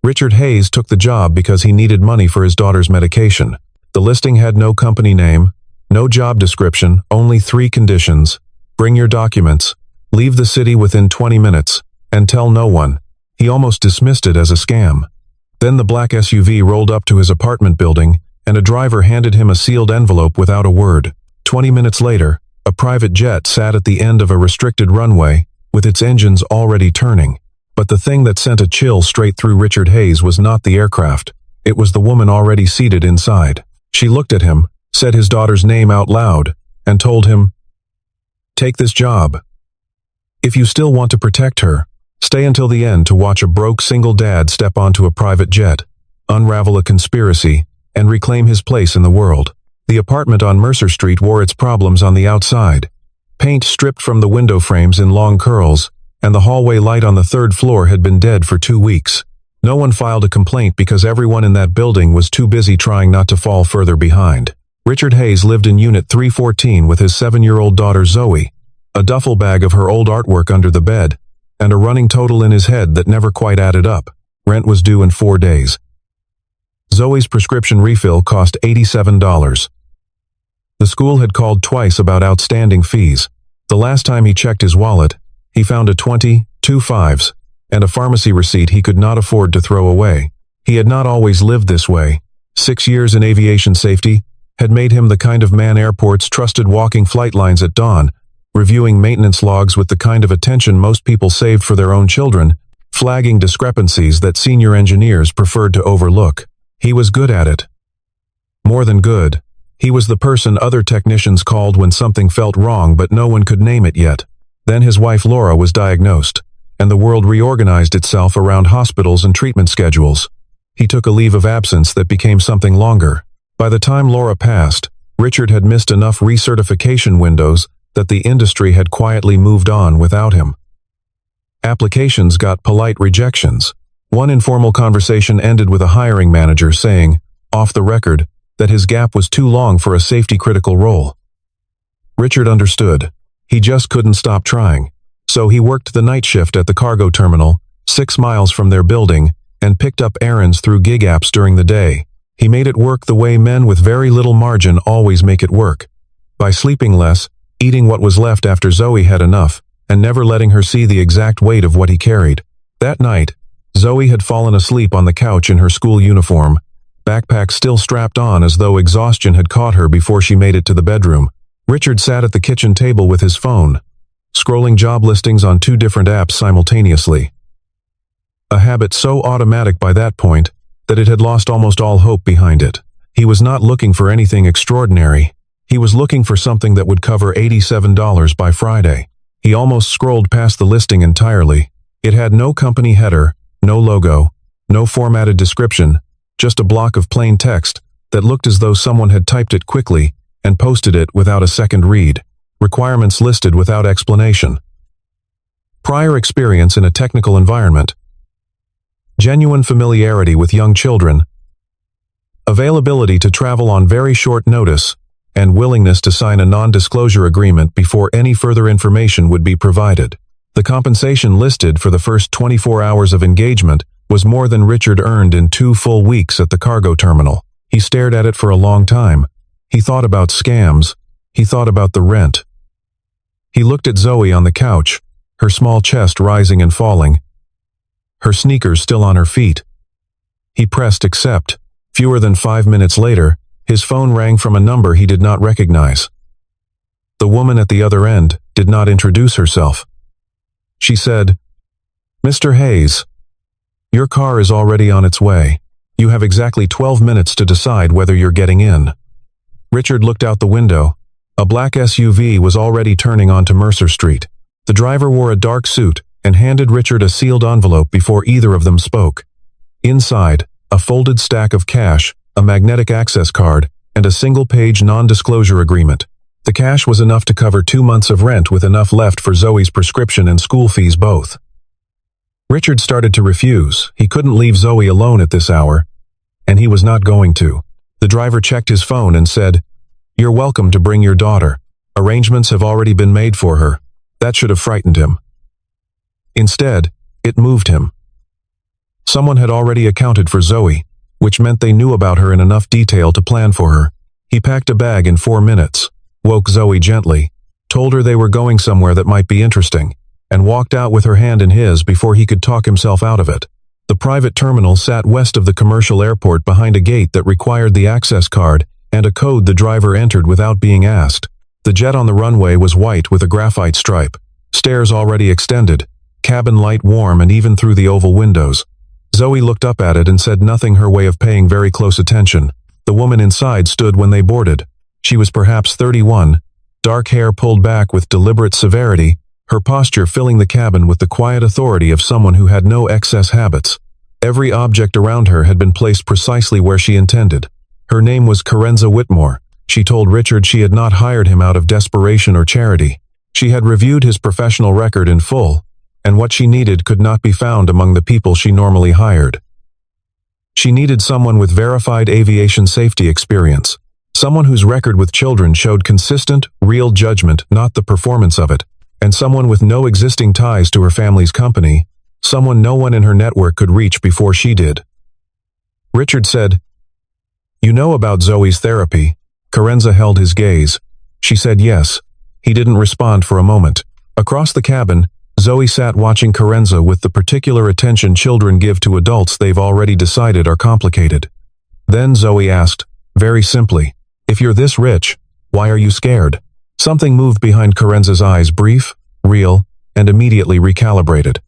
Richard Hayes took the job because he needed money for his daughter's medication. The listing had no company name, no job description, only 3 conditions. Bring your documents, leave the city within 20 minutes, and tell no one. He almost dismissed it as a scam. Then the black SUV rolled up to his apartment building, and a driver handed him a sealed envelope without a word. 20 minutes later, a private jet sat at the end of a restricted runway, with its engines already turning. But the thing that sent a chill straight through Richard Hayes was not the aircraft. It was the woman already seated inside. She looked at him, said his daughter's name out loud, and told him, "Take this job. If you still want to protect her, stay until the end to watch a broke single dad step onto a private jet, unravel a conspiracy, and reclaim his place in the world." The apartment on Mercer Street wore its problems on the outside. Paint stripped from the window frames in long curls, and the hallway light on the 3rd floor had been dead for 2 weeks. No one filed a complaint because everyone in that building was too busy trying not to fall further behind. Richard Hayes lived in Unit 314 with his 7-year-old daughter Zoe, a duffel bag of her old artwork under the bed, and a running total in his head that never quite added up. Rent was due in 4 days. Zoe's prescription refill cost $87. The school had called twice about outstanding fees. The last time he checked his wallet, he found a 20, 2 5s, and a pharmacy receipt he could not afford to throw away. He had not always lived this way. 6 years in aviation safety had made him the kind of man airports trusted walking flight lines at dawn, reviewing maintenance logs with the kind of attention most people saved for their own children, flagging discrepancies that senior engineers preferred to overlook. He was good at it. More than good. He was the person other technicians called when something felt wrong but no one could name it yet. Then his wife Laura was diagnosed, and the world reorganized itself around hospitals and treatment schedules. He took a leave of absence that became something longer. By the time Laura passed, Richard had missed enough recertification windows that the industry had quietly moved on without him. Applications got polite rejections. One informal conversation ended with a hiring manager saying, off the record, that his gap was too long for a safety-critical role. Richard understood. He just couldn't stop trying. So he worked the night shift at the cargo terminal, 6 miles from their building, and picked up errands through gig apps during the day. He made it work the way men with very little margin always make it work. By sleeping less, eating what was left after Zoe had enough, and never letting her see the exact weight of what he carried. That night, Zoe had fallen asleep on the couch in her school uniform, backpack still strapped on as though exhaustion had caught her before she made it to the bedroom. Richard sat at the kitchen table with his phone, scrolling job listings on 2 different apps simultaneously. A habit so automatic by that point that it had lost almost all hope behind it. He was not looking for anything extraordinary. He was looking for something that would cover $87 by Friday. He almost scrolled past the listing entirely. It had no company header, no logo, no formatted description, just a block of plain text that looked as though someone had typed it quickly and posted it without a second read. Requirements listed without explanation. Prior experience in a technical environment. Genuine familiarity with young children. Availability to travel on very short notice, and willingness to sign a non-disclosure agreement before any further information would be provided. The compensation listed for the first 24 hours of engagement was more than Richard earned in 2 full weeks at the cargo terminal. He stared at it for a long time. He thought about scams. He thought about the rent. He looked at Zoe on the couch, her small chest rising and falling, her sneakers still on her feet. He pressed accept. Fewer than 5 minutes later, his phone rang from a number he did not recognize. The woman at the other end did not introduce herself. She said, "Mr. Hayes, your car is already on its way. You have exactly 12 minutes to decide whether you're getting in." Richard looked out the window. A black SUV was already turning onto Mercer Street. The driver wore a dark suit and handed Richard a sealed envelope before either of them spoke. Inside, a folded stack of cash, a magnetic access card, and a single-page non-disclosure agreement. The cash was enough to cover 2 months of rent with enough left for Zoe's prescription and school fees both. Richard started to refuse. He couldn't leave Zoe alone at this hour, and he was not going to. The driver checked his phone and said, "You're welcome to bring your daughter. Arrangements have already been made for her." That should have frightened him. Instead, it moved him. Someone had already accounted for Zoe, which meant they knew about her in enough detail to plan for her. He packed a bag in 4 minutes, woke Zoe gently, told her they were going somewhere that might be interesting, and walked out with her hand in his before he could talk himself out of it. The private terminal sat west of the commercial airport behind a gate that required the access card and a code the driver entered without being asked. The jet on the runway was white with a graphite stripe, stairs already extended, cabin light warm and even through the oval windows. Zoe looked up at it and said nothing, her way of paying very close attention. The woman inside stood when they boarded. She was perhaps 31, dark hair pulled back with deliberate severity, her posture filling the cabin with the quiet authority of someone who had no excess habits. Every object around her had been placed precisely where she intended. Her name was Corenza Whitmore. She told Richard she had not hired him out of desperation or charity. She had reviewed his professional record in full, and what she needed could not be found among the people she normally hired. She needed someone with verified aviation safety experience, someone whose record with children showed consistent, real judgment, not the performance of it, and someone with no existing ties to her family's company, someone no one in her network could reach before she did. Richard said, "You know about Zoe's therapy?" Corenza held his gaze. She said yes. He didn't respond for a moment. Across the cabin, Zoe sat watching Corenza with the particular attention children give to adults they've already decided are complicated. Then Zoe asked, very simply, "If you're this rich, why are you scared?" Something moved behind Corenza's eyes, brief, real, and immediately recalibrated.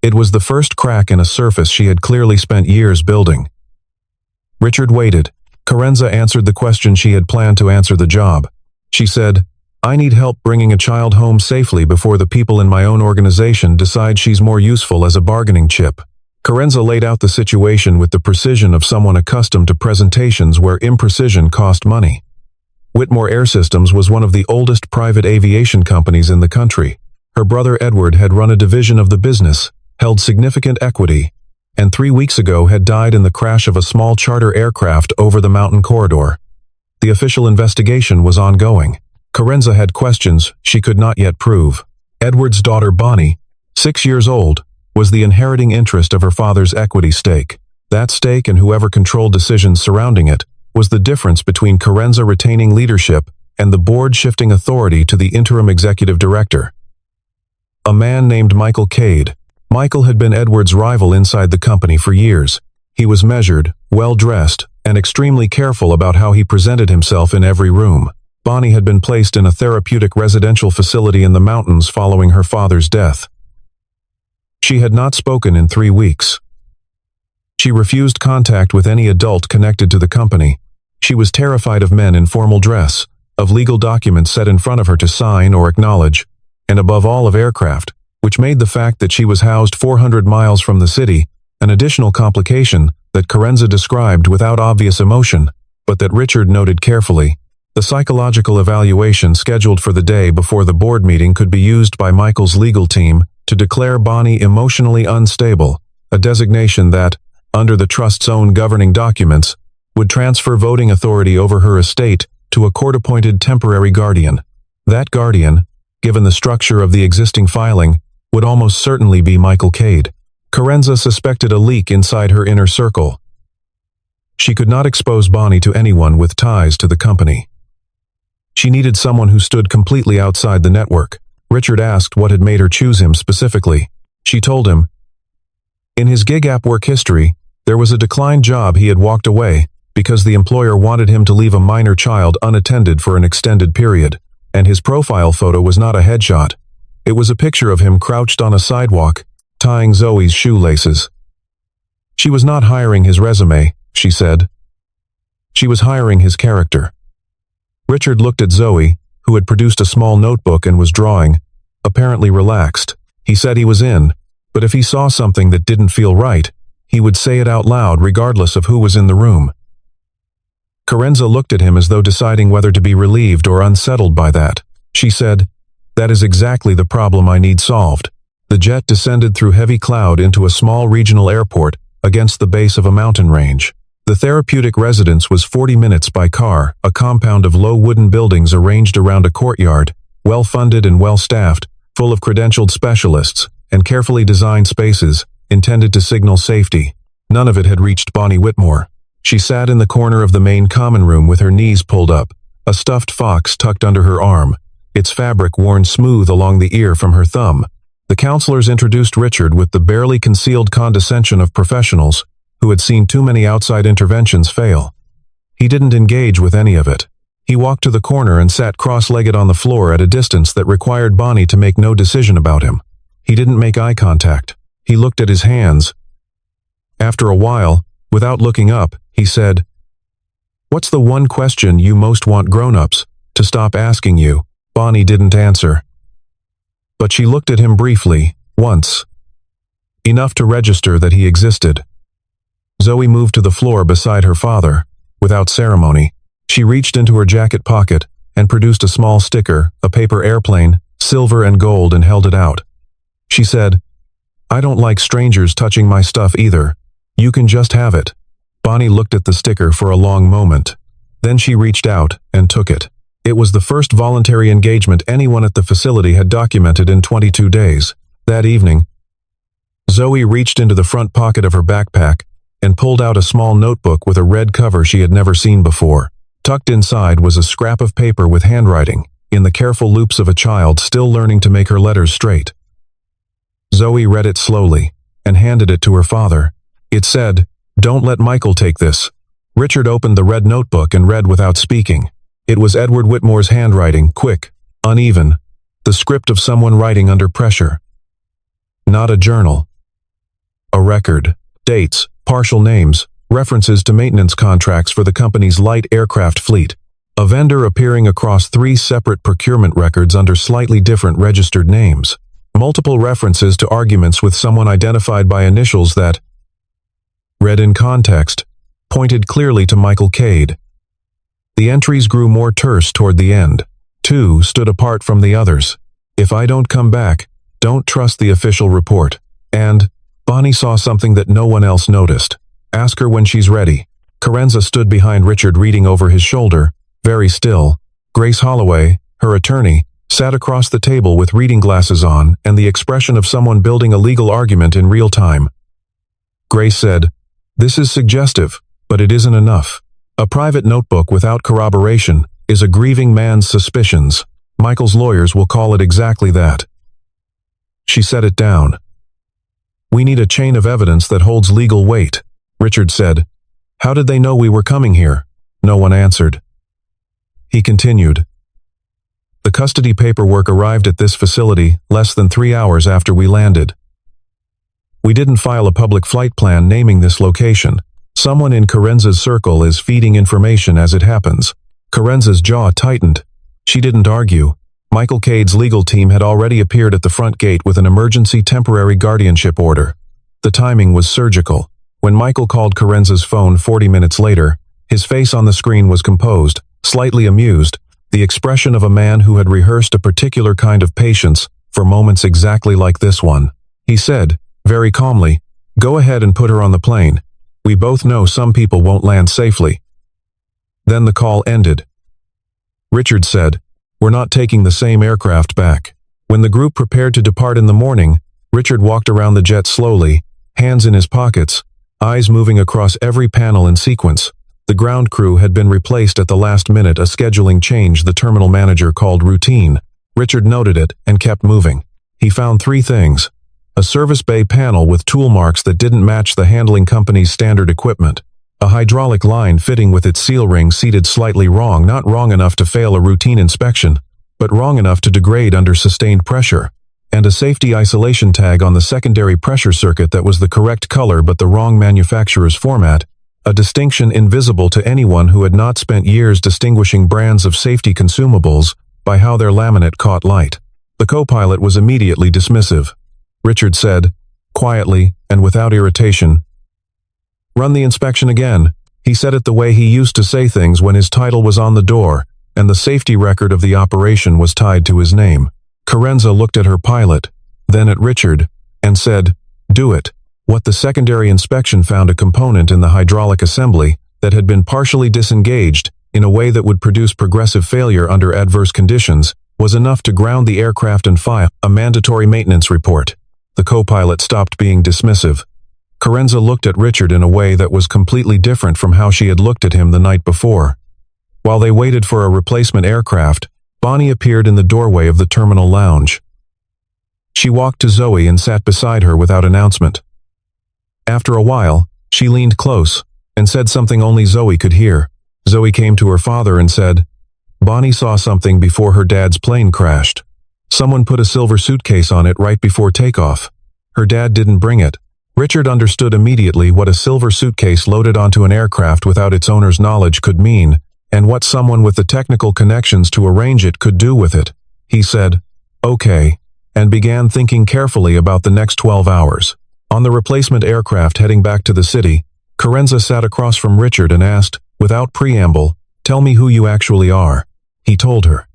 It was the first crack in a surface she had clearly spent years building. Richard waited. Corenza answered the question she had planned to answer: the job. She said, "I need help bringing a child home safely before the people in my own organization decide she's more useful as a bargaining chip." Corenza laid out the situation with the precision of someone accustomed to presentations where imprecision cost money. Whitmore Air Systems was one of the oldest private aviation companies in the country. Her brother Edward had run a division of the business, held significant equity, and 3 weeks ago had died in the crash of a small charter aircraft over the mountain corridor. The official investigation was ongoing. Corenza had questions she could not yet prove. Edward's daughter Bonnie, 6 years old, was the inheriting interest of her father's equity stake. That stake and whoever controlled decisions surrounding it was the difference between Corenza retaining leadership and the board shifting authority to the interim executive director. A man named Michael Cade. Michael had been Edward's rival inside the company for years. He was measured, well-dressed, and extremely careful about how he presented himself in every room. Bonnie had been placed in a therapeutic residential facility in the mountains following her father's death. She had not spoken in 3 weeks. She refused contact with any adult connected to the company. She was terrified of men in formal dress, of legal documents set in front of her to sign or acknowledge, and above all of aircraft, which made the fact that she was housed 400 miles from the city an additional complication that Corenza described without obvious emotion, but that Richard noted carefully. The psychological evaluation scheduled for the day before the board meeting could be used by Michael's legal team to declare Bonnie emotionally unstable, a designation that, under the trust's own governing documents, would transfer voting authority over her estate to a court-appointed temporary guardian. That guardian, given the structure of the existing filing, would almost certainly be Michael Cade. Corenza suspected a leak inside her inner circle. She could not expose Bonnie to anyone with ties to the company. She needed someone who stood completely outside the network. Richard asked what had made her choose him specifically. She told him. In his gig app work history, there was a declined job he had walked away because the employer wanted him to leave a minor child unattended for an extended period, and his profile photo was not a headshot. It was a picture of him crouched on a sidewalk, tying Zoe's shoelaces. She was not hiring his resume, she said. She was hiring his character. Richard looked at Zoe, who had produced a small notebook and was drawing, apparently relaxed. He said he was in, but if he saw something that didn't feel right, he would say it out loud regardless of who was in the room. Corenza looked at him as though deciding whether to be relieved or unsettled by that. She said, "That is exactly the problem I need solved." The jet descended through heavy cloud into a small regional airport against the base of a mountain range. The therapeutic residence was 40 minutes by car, a compound of low wooden buildings arranged around a courtyard, well-funded and well-staffed, full of credentialed specialists, and carefully designed spaces intended to signal safety. None of it had reached Bonnie Whitmore. She sat in the corner of the main common room with her knees pulled up, a stuffed fox tucked under her arm, its fabric worn smooth along the ear from her thumb. The counselors introduced Richard with the barely concealed condescension of professionals who had seen too many outside interventions fail. He didn't engage with any of it. He walked to the corner and sat cross-legged on the floor at a distance that required Bonnie to make no decision about him. He didn't make eye contact. He looked at his hands. After a while, without looking up, he said, "What's the one question you most want grown-ups to stop asking you?" Bonnie didn't answer. But she looked at him briefly, once. Enough to register that he existed. Zoe moved to the floor beside her father. Without ceremony, she reached into her jacket pocket and produced a small sticker, a paper airplane, silver and gold, and held it out. She said, "I don't like strangers touching my stuff either. You can just have it." Bonnie looked at the sticker for a long moment. Then she reached out and took it. It was the first voluntary engagement anyone at the facility had documented in 22 days. That evening, Zoe reached into the front pocket of her backpack and pulled out a small notebook with a red cover she had never seen before. Tucked inside was a scrap of paper with handwriting, in the careful loops of a child still learning to make her letters straight. Zoe read it slowly and handed it to her father. It said, "Don't let Michael take this." Richard opened the red notebook and read without speaking. It was Edward Whitmore's handwriting, quick, uneven, the script of someone writing under pressure. Not a journal. A record. Dates, partial names, references to maintenance contracts for the company's light aircraft fleet. A vendor appearing across 3 separate procurement records under slightly different registered names. Multiple references to arguments with someone identified by initials that, read in context, pointed clearly to Michael Cade. The entries grew more terse toward the end. 2 stood apart from the others. "If I don't come back, don't trust the official report." And Bonnie saw something that no one else noticed. "Ask her when she's ready." Corenza stood behind Richard reading over his shoulder, very still. Grace Holloway, her attorney, sat across the table with reading glasses on and the expression of someone building a legal argument in real time. Grace said, "This is suggestive, but it isn't enough. A private notebook without corroboration is a grieving man's suspicions. Michael's lawyers will call it exactly that." She set it down. "We need a chain of evidence that holds legal weight," Richard said. "How did they know we were coming here?" No one answered. He continued. "The custody paperwork arrived at this facility less than 3 hours after we landed. We didn't file a public flight plan naming this location. Someone in Corenza's circle is feeding information as it happens." Corenza's jaw tightened. She didn't argue. Michael Cade's legal team had already appeared at the front gate with an emergency temporary guardianship order. The timing was surgical. When Michael called Corenza's phone 40 minutes later, his face on the screen was composed, slightly amused, the expression of a man who had rehearsed a particular kind of patience for moments exactly like this one. He said, very calmly, "Go ahead and put her on the plane. We both know some people won't land safely." Then the call ended. Richard said, "We're not taking the same aircraft back." When the group prepared to depart in the morning, Richard walked around the jet slowly, hands in his pockets, eyes moving across every panel in sequence. The ground crew had been replaced at the last minute, a scheduling change the terminal manager called routine. Richard noted it and kept moving. He found 3 things. A service bay panel with tool marks that didn't match the handling company's standard equipment. A hydraulic line fitting with its seal ring seated slightly wrong, not wrong enough to fail a routine inspection, but wrong enough to degrade under sustained pressure. And a safety isolation tag on the secondary pressure circuit that was the correct color but the wrong manufacturer's format, a distinction invisible to anyone who had not spent years distinguishing brands of safety consumables by how their laminate caught light. The co-pilot was immediately dismissive. Richard said, quietly and without irritation, "Run the inspection again." He said it the way he used to say things when his title was on the door and the safety record of the operation was tied to his name. Corenza looked at her pilot, then at Richard, and said, "Do it." What the secondary inspection found a component in the hydraulic assembly that had been partially disengaged in a way that would produce progressive failure under adverse conditions was enough to ground the aircraft and file a mandatory maintenance report. The co-pilot stopped being dismissive. Corenza looked at Richard in a way that was completely different from how she had looked at him the night before. While they waited for a replacement aircraft, Bonnie appeared in the doorway of the terminal lounge. She walked to Zoe and sat beside her without announcement. After a while, she leaned close and said something only Zoe could hear. Zoe came to her father and said, "Bonnie saw something before her dad's plane crashed. Someone put a silver suitcase on it right before takeoff. Her dad didn't bring it." Richard understood immediately what a silver suitcase loaded onto an aircraft without its owner's knowledge could mean, and what someone with the technical connections to arrange it could do with it. He said, "Okay," and began thinking carefully about the next 12 hours. On the replacement aircraft heading back to the city, Corenza sat across from Richard and asked, without preamble, "Tell me who you actually are." He told her.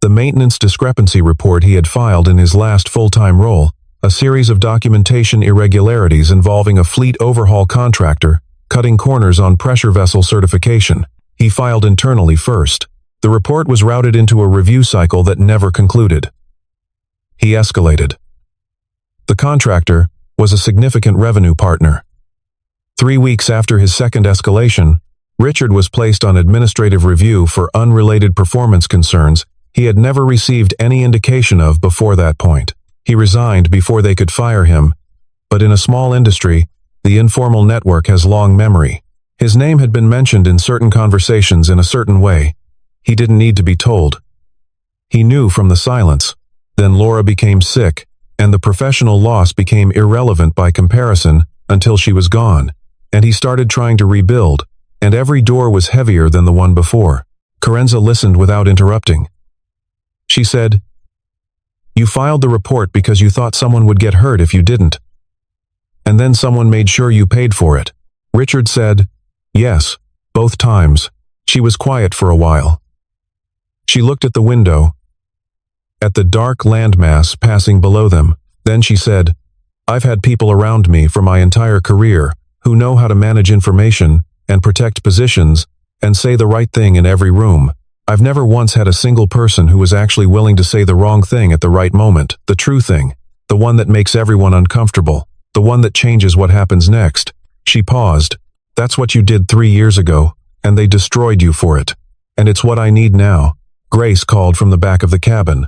The maintenance discrepancy report he had filed in his last full-time role, a series of documentation irregularities involving a fleet overhaul contractor, cutting corners on pressure vessel certification, he filed internally first. The report was routed into a review cycle that never concluded. He escalated. The contractor was a significant revenue partner. 3 weeks after his second escalation, Richard was placed on administrative review for unrelated performance concerns he had never received any indication of before that point. He resigned before they could fire him, but in a small industry, the informal network has long memory. His name had been mentioned in certain conversations in a certain way. He didn't need to be told. He knew from the silence. Then Laura became sick, and the professional loss became irrelevant by comparison until she was gone, and he started trying to rebuild, and every door was heavier than the one before. Corenza listened without interrupting. She said, "You filed the report because you thought someone would get hurt if you didn't. And then someone made sure you paid for it." Richard said, "Yes, both times." She was quiet for a while. She looked at the window, at the dark landmass passing below them. Then she said, "I've had people around me for my entire career who know how to manage information and protect positions and say the right thing in every room. I've never once had a single person who was actually willing to say the wrong thing at the right moment, the true thing, the one that makes everyone uncomfortable, the one that changes what happens next." She paused. "That's what you did 3 years ago, and they destroyed you for it. And it's what I need now." Grace called from the back of the cabin.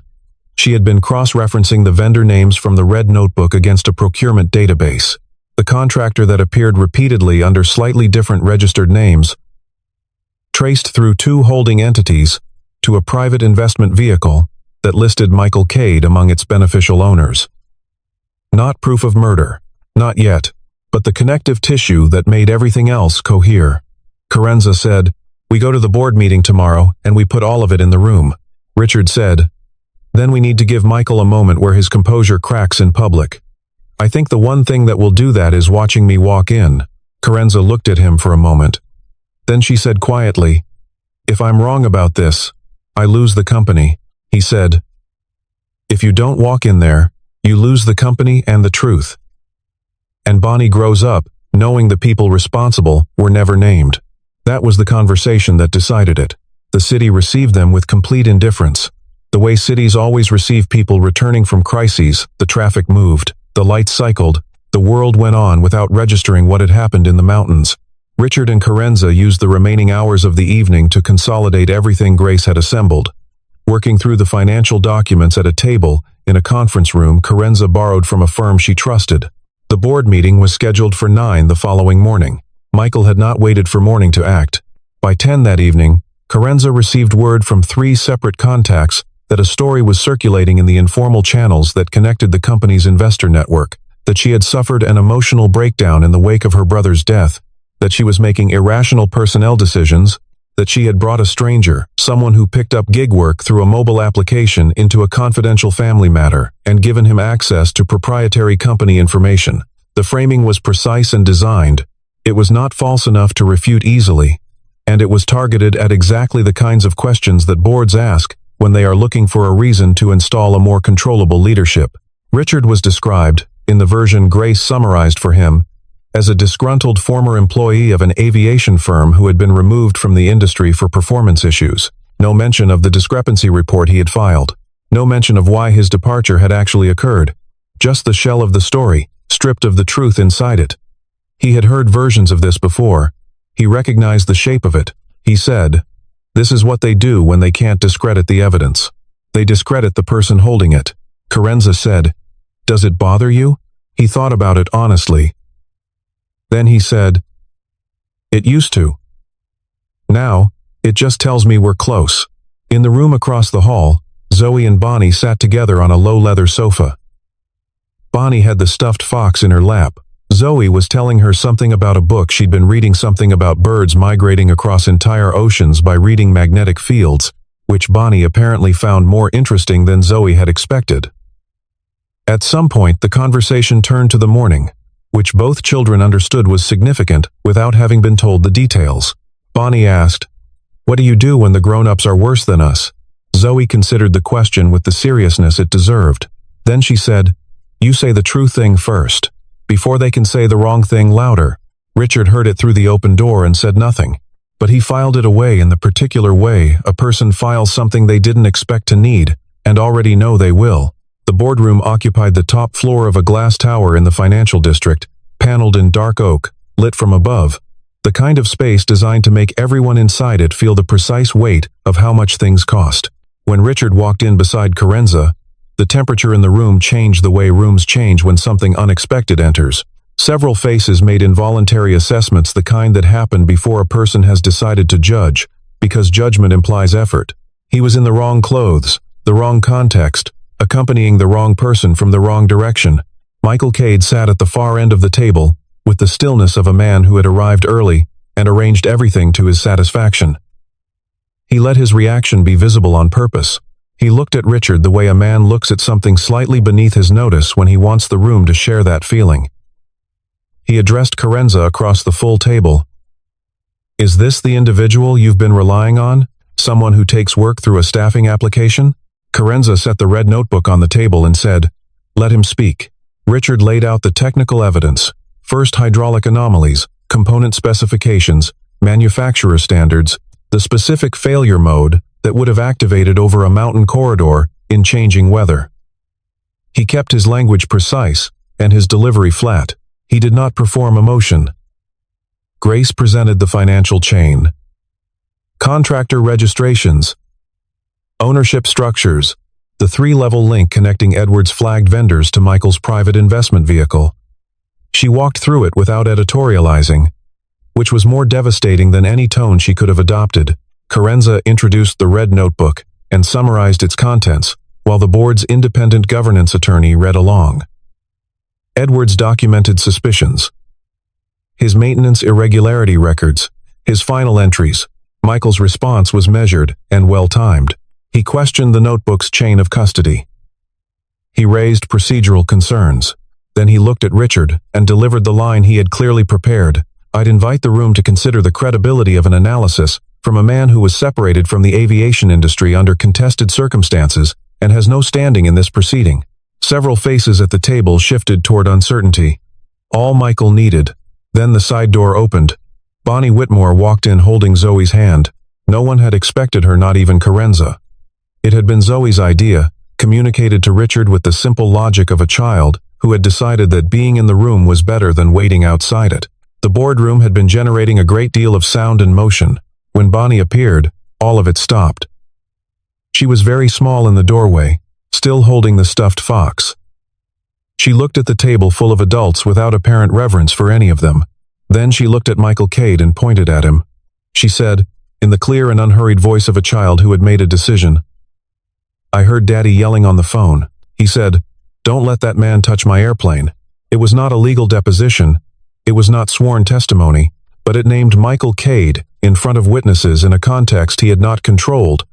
She had been cross-referencing the vendor names from the red notebook against a procurement database. The contractor that appeared repeatedly under slightly different registered names, traced through 2 holding entities to a private investment vehicle that listed Michael Cade among its beneficial owners. Not proof of murder, not yet, but the connective tissue that made everything else cohere. Corenza said, "We go to the board meeting tomorrow and we put all of it in the room." Richard said, "Then we need to give Michael a moment where his composure cracks in public. I think the one thing that will do that is watching me walk in." Corenza looked at him for a moment. Then she said quietly, "If I'm wrong about this, I lose the company." He said, "If you don't walk in there, you lose the company and the truth." And Bonnie grows up, knowing the people responsible were never named. That was the conversation that decided it. The city received them with complete indifference. The way cities always receive people returning from crises, the traffic moved, the lights cycled, the world went on without registering what had happened in the mountains. Richard and Corenza used the remaining hours of the evening to consolidate everything Grace had assembled. Working through the financial documents at a table in a conference room Corenza borrowed from a firm she trusted. The board meeting was scheduled for 9 the following morning. Michael had not waited for morning to act. By 10 that evening, Corenza received word from 3 separate contacts that a story was circulating in the informal channels that connected the company's investor network, that she had suffered an emotional breakdown in the wake of her brother's death, that she was making irrational personnel decisions, that she had brought a stranger, someone who picked up gig work through a mobile application, into a confidential family matter, and given him access to proprietary company information. The framing was precise and designed. It was not false enough to refute easily, and it was targeted at exactly the kinds of questions that boards ask when they are looking for a reason to install a more controllable leadership. Richard was described, in the version Grace summarized for him, as a disgruntled former employee of an aviation firm who had been removed from the industry for performance issues. No mention of the discrepancy report he had filed. No mention of why his departure had actually occurred. just the shell of the story, stripped of the truth inside it. He had heard versions of this before. He recognized the shape of it. He said, "This is what they do when they can't discredit the evidence. They discredit the person holding it." Corenza said, "Does it bother you?" He thought about it honestly. Then he said, "It used to. Now, it just tells me we're close." In the room across the hall, Zoe and Bonnie sat together on a low leather sofa. Bonnie had the stuffed fox in her lap. Zoe was telling her something about a book she'd been reading, something about birds migrating across entire oceans by reading magnetic fields, which Bonnie apparently found more interesting than Zoe had expected. At some point, the conversation turned to the morning, which both children understood was significant without having been told the details. Bonnie asked, "What do you do when the grown-ups are worse than us?" Zoe considered the question with the seriousness it deserved. Then she said, "You say the true thing first, before they can say the wrong thing louder." Richard heard it through the open door and said nothing, but he filed it away in the particular way a person files something they didn't expect to need and already know they will. The boardroom occupied the top floor of a glass tower in the financial district, paneled in dark oak, lit from above, the kind of space designed to make everyone inside it feel the precise weight of how much things cost. When Richard walked in beside Corenza, the temperature in the room changed the way rooms change when something unexpected enters. Several faces made involuntary assessments, the kind that happen before a person has decided to judge, because judgment implies effort. He was in the wrong clothes, the wrong context, accompanying the wrong person from the wrong direction. Michael Cade sat at the far end of the table, with the stillness of a man who had arrived early and arranged everything to his satisfaction. He let his reaction be visible on purpose. He looked at Richard the way a man looks at something slightly beneath his notice when he wants the room to share that feeling. He addressed Corenza across the full table. "Is this the individual you've been relying on? Someone who takes work through a staffing application?" Corenza set the red notebook on the table and said, "Let him speak." Richard laid out the technical evidence. First, hydraulic anomalies, component specifications, manufacturer standards, the specific failure mode that would have activated over a mountain corridor in changing weather. He kept his language precise and his delivery flat. He did not perform emotion. Grace presented the financial chain. Contractor registrations. Ownership structures. The three-level link connecting Edward's flagged vendors to Michael's private investment vehicle. She walked through it without editorializing, which was more devastating than any tone she could have adopted. Corenza introduced the red notebook and summarized its contents, while the board's independent governance attorney read along. Edward's documented suspicions. His maintenance irregularity records. His final entries. Michael's response was measured and well-timed. He questioned the notebook's chain of custody. He raised procedural concerns. Then he looked at Richard and delivered the line he had clearly prepared. "I'd invite the room to consider the credibility of an analysis from a man who was separated from the aviation industry under contested circumstances and has no standing in this proceeding." Several faces at the table shifted toward uncertainty. All Michael needed. Then the side door opened. Bonnie Whitmore walked in holding Zoe's hand. No one had expected her, not even Corenza. It had been Zoe's idea, communicated to Richard with the simple logic of a child who had decided that being in the room was better than waiting outside it. The boardroom had been generating a great deal of sound and motion. When Bonnie appeared, all of it stopped. She was very small in the doorway, still holding the stuffed fox. She looked at the table full of adults without apparent reverence for any of them. Then she looked at Michael Cade and pointed at him. She said, in the clear and unhurried voice of a child who had made a decision, "I heard Daddy yelling on the phone. He said, 'Don't let that man touch my airplane.' It was not a legal deposition. It was not sworn testimony, but it named Michael Cade in front of witnesses in a context he had not controlled,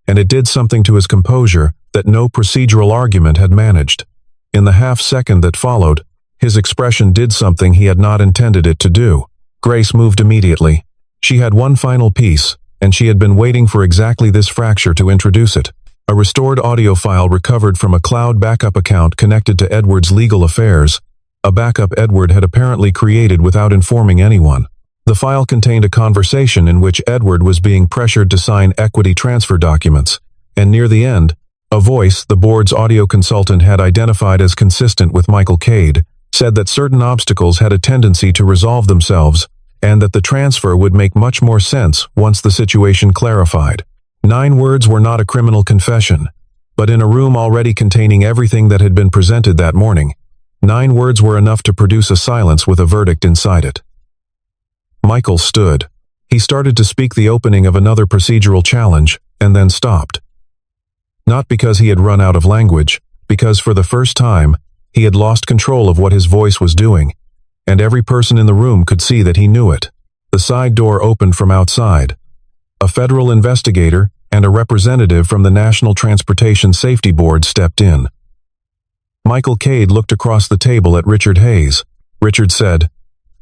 and it did something to his composure that no procedural argument had managed. In the half-second that followed, his expression did something he had not intended it to do. Grace moved immediately. She had one final piece, and she had been waiting for exactly this fracture to introduce it. A restored audio file recovered from a cloud backup account connected to Edward's legal affairs, a backup Edward had apparently created without informing anyone. The file contained a conversation in which Edward was being pressured to sign equity transfer documents, and near the end, A voice the board's audio consultant had identified as consistent with Michael Cade said that certain obstacles had a tendency to resolve themselves and that the transfer would make much more sense once the situation clarified. 9 words were not a criminal confession, but in a room already containing everything that had been presented that morning, 9 words were enough to produce a silence with a verdict inside it. Michael stood. He started to speak the opening of another procedural challenge, and then stopped. Not because he had run out of language, because for the first time, he had lost control of what his voice was doing, and every person in the room could see that he knew it. The side door opened from outside. A federal investigator and a representative from the National Transportation Safety Board stepped in. Michael Cade looked across the table at Richard Hayes. Richard said,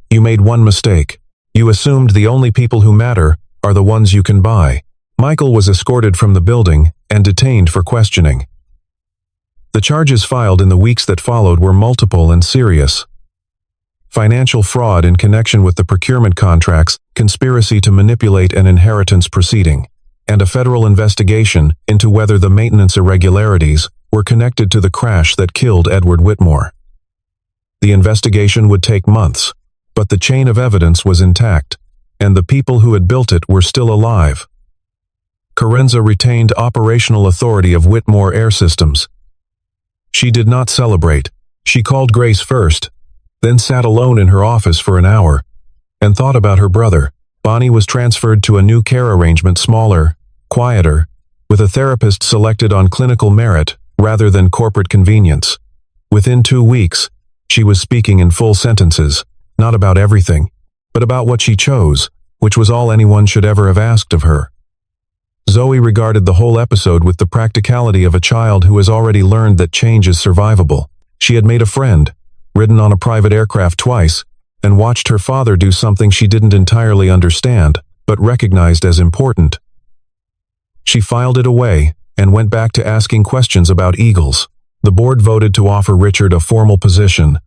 "You made one mistake. You assumed the only people who matter are the ones you can buy." Michael was escorted from the building and detained for questioning. The charges filed in the weeks that followed were multiple and serious. Financial fraud in connection with the procurement contracts, conspiracy to manipulate an inheritance proceeding, and a federal investigation into whether the maintenance irregularities were connected to the crash that killed Edward Whitmore. The investigation would take months, but the chain of evidence was intact, and the people who had built it were still alive. Corenza retained operational authority of Whitmore Air Systems. She did not celebrate. She called Grace first, then sat alone in her office for an hour, and thought about her brother. Bonnie was transferred to a new care arrangement, smaller, quieter, with a therapist selected on clinical merit rather than corporate convenience. Within 2 weeks, she was speaking in full sentences, not about everything, but about what she chose, which was all anyone should ever have asked of her. Zoe regarded the whole episode with the practicality of a child who has already learned that change is survivable. She had made a friend, ridden on a private aircraft twice, and watched her father do something she didn't entirely understand, but recognized as important. She filed it away and went back to asking questions about Eagles. The board voted to offer Richard a formal position,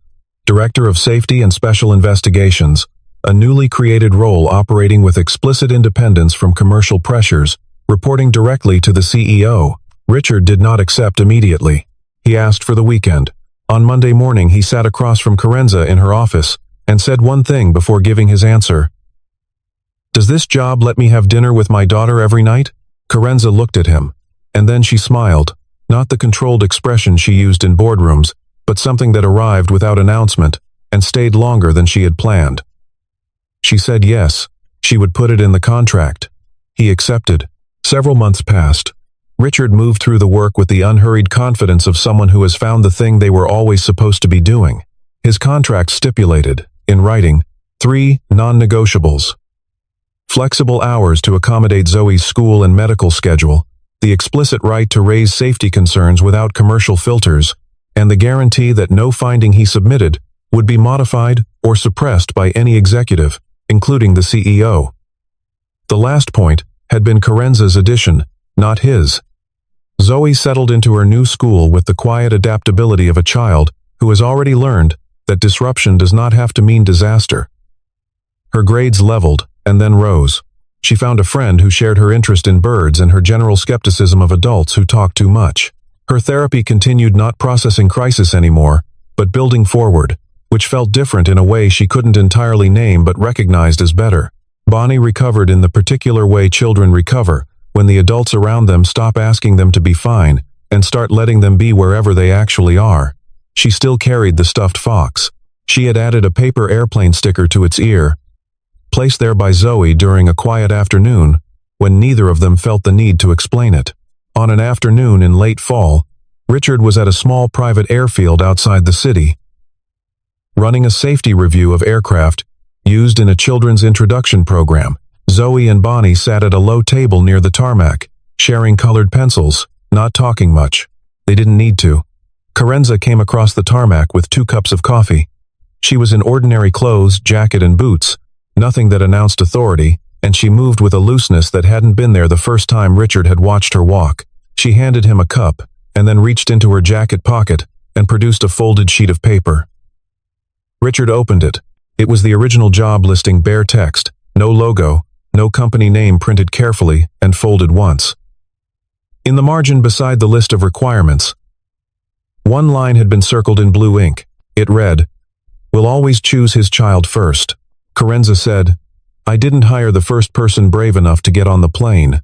Director of Safety and Special Investigations, a newly created role operating with explicit independence from commercial pressures, reporting directly to the CEO. Richard did not accept immediately. He asked for the weekend. On Monday morning, he sat across from Corenza in her office and said one thing before giving his answer. "Does this job let me have dinner with my daughter every night?" Corenza looked at him, and then she smiled, not the controlled expression she used in boardrooms, but something that arrived without announcement and stayed longer than she had planned. She said yes, she would put it in the contract. He accepted. Several months passed. Richard moved through the work with the unhurried confidence of someone who has found the thing they were always supposed to be doing. His contract stipulated, in writing, 3 non-negotiables. Flexible hours to accommodate Zoe's school and medical schedule, the explicit right to raise safety concerns without commercial filters, and the guarantee that no finding he submitted would be modified or suppressed by any executive, including the CEO. The last point had been Corenza's addition, not his. Zoe settled into her new school with the quiet adaptability of a child who has already learned that disruption does not have to mean disaster. Her grades leveled and then rose. She found a friend who shared her interest in birds and her general skepticism of adults who talk too much. Her therapy continued, not processing crisis anymore, but building forward, which felt different in a way she couldn't entirely name but recognized as better. Bonnie recovered in the particular way children recover, when the adults around them stop asking them to be fine and start letting them be wherever they actually are. She still carried the stuffed fox. She had added a paper airplane sticker to its ear, placed there by Zoe during a quiet afternoon when neither of them felt the need to explain it. On an afternoon in late fall, Richard was at a small private airfield outside the city, running a safety review of aircraft used in a children's introduction program. Zoe and Bonnie sat at a low table near the tarmac, sharing colored pencils, not talking much. They didn't need to. Corenza came across the tarmac with 2 cups of coffee. She was in ordinary clothes, jacket and boots, nothing that announced authority, and she moved with a looseness that hadn't been there the first time Richard had watched her walk. She handed him a cup, and then reached into her jacket pocket and produced a folded sheet of paper. Richard opened it. It was the original job listing, bare text, no logo, no company name, printed carefully and folded once. In the margin beside the list of requirements, one line had been circled in blue ink. It read, "Will always choose his child first." Corenza said, "I didn't hire the first person brave enough to get on the plane.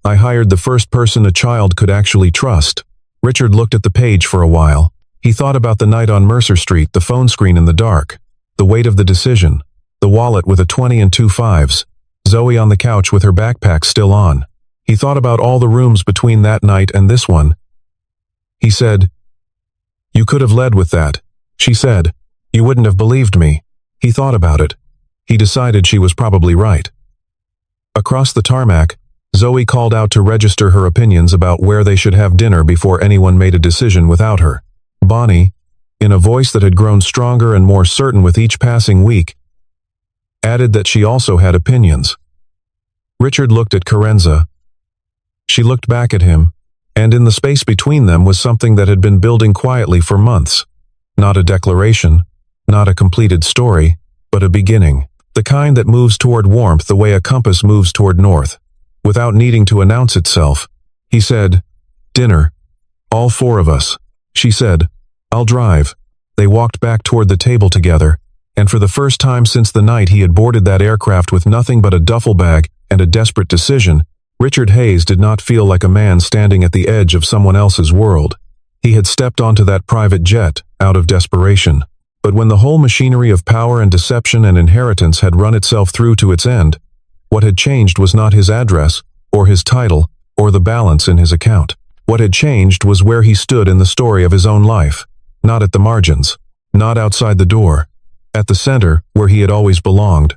I hired the first person a child could actually trust." Richard looked at the page for a while. He thought about the night on Mercer Street, the phone screen in the dark, the weight of the decision, the wallet with a 20 and 2 5s, Zoe on the couch with her backpack still on. He thought about all the rooms between that night and this one. He said, "You could have led with that." She said, "You wouldn't have believed me." He thought about it. He decided she was probably right. Across the tarmac, Zoe called out to register her opinions about where they should have dinner before anyone made a decision without her. Bonnie, in a voice that had grown stronger and more certain with each passing week, added that she also had opinions. Richard looked at Corenza. She looked back at him, and in the space between them was something that had been building quietly for months. Not a declaration, not a completed story, but a beginning. The kind that moves toward warmth the way a compass moves toward north, without needing to announce itself. He said, "Dinner. All four of us." She said, "I'll drive." They walked back toward the table together, and for the first time since the night he had boarded that aircraft with nothing but a duffel bag and a desperate decision, Richard Hayes did not feel like a man standing at the edge of someone else's world. He had stepped onto that private jet out of desperation. But when the whole machinery of power and deception and inheritance had run itself through to its end, what had changed was not his address, or his title, or the balance in his account. What had changed was where he stood in the story of his own life, not at the margins, not outside the door, at the center where he had always belonged.